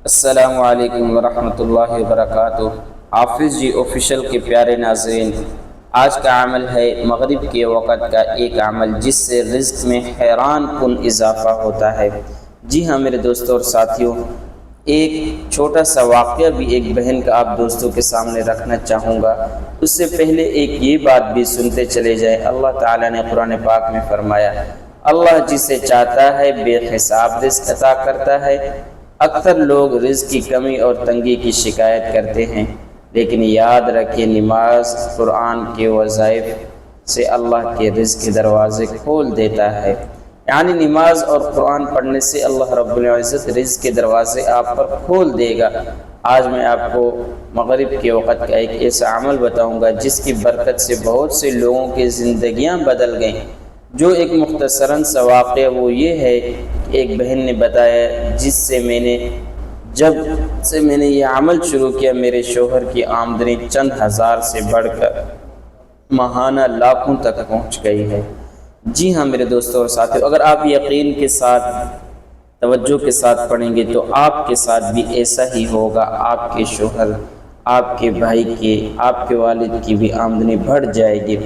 السلام علیکم ورحمۃ اللہ وبرکاتہ۔ حافظ جی آفیشیل کے پیارے ناظرین، آج کا عمل ہے مغرب کے وقت کا ایک عمل جس سے رزق میں حیران کن اضافہ ہوتا ہے۔ جی ہاں میرے دوستوں اور ساتھیوں، ایک چھوٹا سا واقعہ بھی ایک بہن کا آپ دوستوں کے سامنے رکھنا چاہوں گا۔ اس سے پہلے ایک یہ بات بھی سنتے چلے جائیں۔ اللہ تعالیٰ نے قرآن پاک میں فرمایا، اللہ جسے چاہتا ہے بے حساب رزق عطا کرتا ہے۔ اکثر لوگ رزق کی کمی اور تنگی کی شکایت کرتے ہیں، لیکن یاد رکھیں نماز قرآن کے وظائف سے اللہ کے رزق کے دروازے کھول دیتا ہے۔ یعنی نماز اور قرآن پڑھنے سے اللہ رب العزت رزق کے دروازے آپ پر کھول دے گا۔ آج میں آپ کو مغرب کے وقت کا ایک ایسا عمل بتاؤں گا جس کی برکت سے بہت سے لوگوں کی زندگیاں بدل گئیں۔ جو ایک مختصراً سا واقعہ وہ یہ ہے کہ ایک بہن نے بتایا، جب سے میں نے یہ عمل شروع کیا میرے شوہر کی آمدنی چند ہزار سے بڑھ کر ماہانہ لاکھوں تک پہنچ گئی ہے۔ جی ہاں میرے دوستوں اور ساتھیوں، اگر آپ یقین کے ساتھ توجہ کے ساتھ پڑھیں گے تو آپ کے ساتھ بھی ایسا ہی ہوگا۔ آپ کے شوہر، آپ کے بھائی کی، آپ کے والد کی بھی آمدنی بڑھ جائے گی۔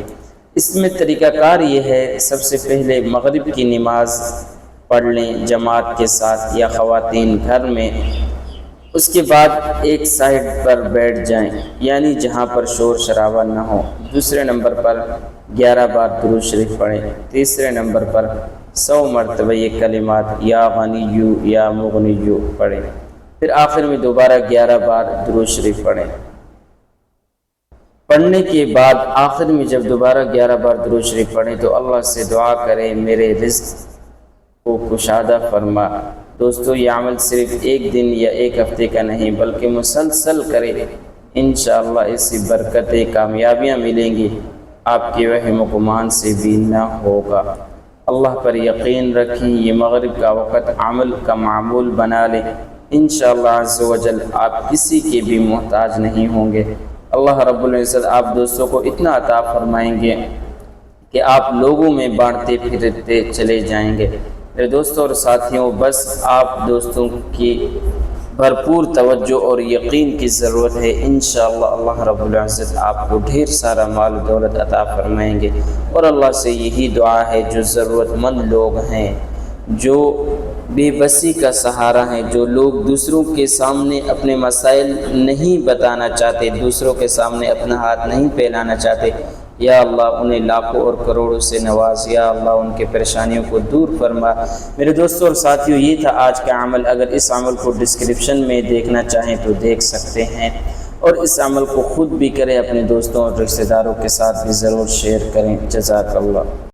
اس میں طریقہ کار یہ ہے، سب سے پہلے مغرب کی نماز پڑھ لیں جماعت کے ساتھ یا خواتین گھر میں۔ اس کے بعد ایک سائڈ پر بیٹھ جائیں، یعنی جہاں پر شور شرابہ نہ ہو۔ دوسرے نمبر پر 11 بار درود شریف پڑھیں۔ تیسرے نمبر پر 100 مرتبہ یہ کلمات یا غنیو یا مغنیو پڑھیں۔ پھر آخر میں دوبارہ 11 بار درود شریف پڑھیں۔ پڑھنے کے بعد آخر میں جب دوبارہ 11 بار درود شریف پڑھیں تو اللہ سے دعا کریں میرے رزق کو کشادہ فرما۔ دوستو یہ عمل صرف ایک دن یا ایک ہفتے کا نہیں بلکہ مسلسل کریں، انشاءاللہ ایسی برکتیں کامیابیاں ملیں گی آپ کے وہم و گمان سے بھی نہ ہوگا۔ اللہ پر یقین رکھیں، یہ مغرب کا وقت عمل کا معمول بنا لیں، انشاءاللہ عز و جل آپ کسی کے بھی محتاج نہیں ہوں گے۔ اللہ رب العزت آپ دوستوں کو اتنا عطا فرمائیں گے کہ آپ لوگوں میں بانٹتے پھرتے چلے جائیں گے۔ میرے دوستوں اور ساتھیوں، بس آپ دوستوں کی بھرپور توجہ اور یقین کی ضرورت ہے، انشاءاللہ اللہ رب العزت آپ کو ڈھیر سارا مال و دولت عطا فرمائیں گے۔ اور اللہ سے یہی دعا ہے جو ضرورت مند لوگ ہیں، جو بے بسی کا سہارا ہیں، جو لوگ دوسروں کے سامنے اپنے مسائل نہیں بتانا چاہتے، دوسروں کے سامنے اپنا ہاتھ نہیں پھیلانا چاہتے، یا اللہ انہیں لاکھوں اور کروڑوں سے نواز، یا اللہ ان کے پریشانیوں کو دور فرما۔ میرے دوستوں اور ساتھیوں، یہ تھا آج کا عمل۔ اگر اس عمل کو ڈسکرپشن میں دیکھنا چاہیں تو دیکھ سکتے ہیں، اور اس عمل کو خود بھی کریں، اپنے دوستوں اور رشتہ داروں کے ساتھ بھی ضرور شیئر کریں۔ جزاک اللہ۔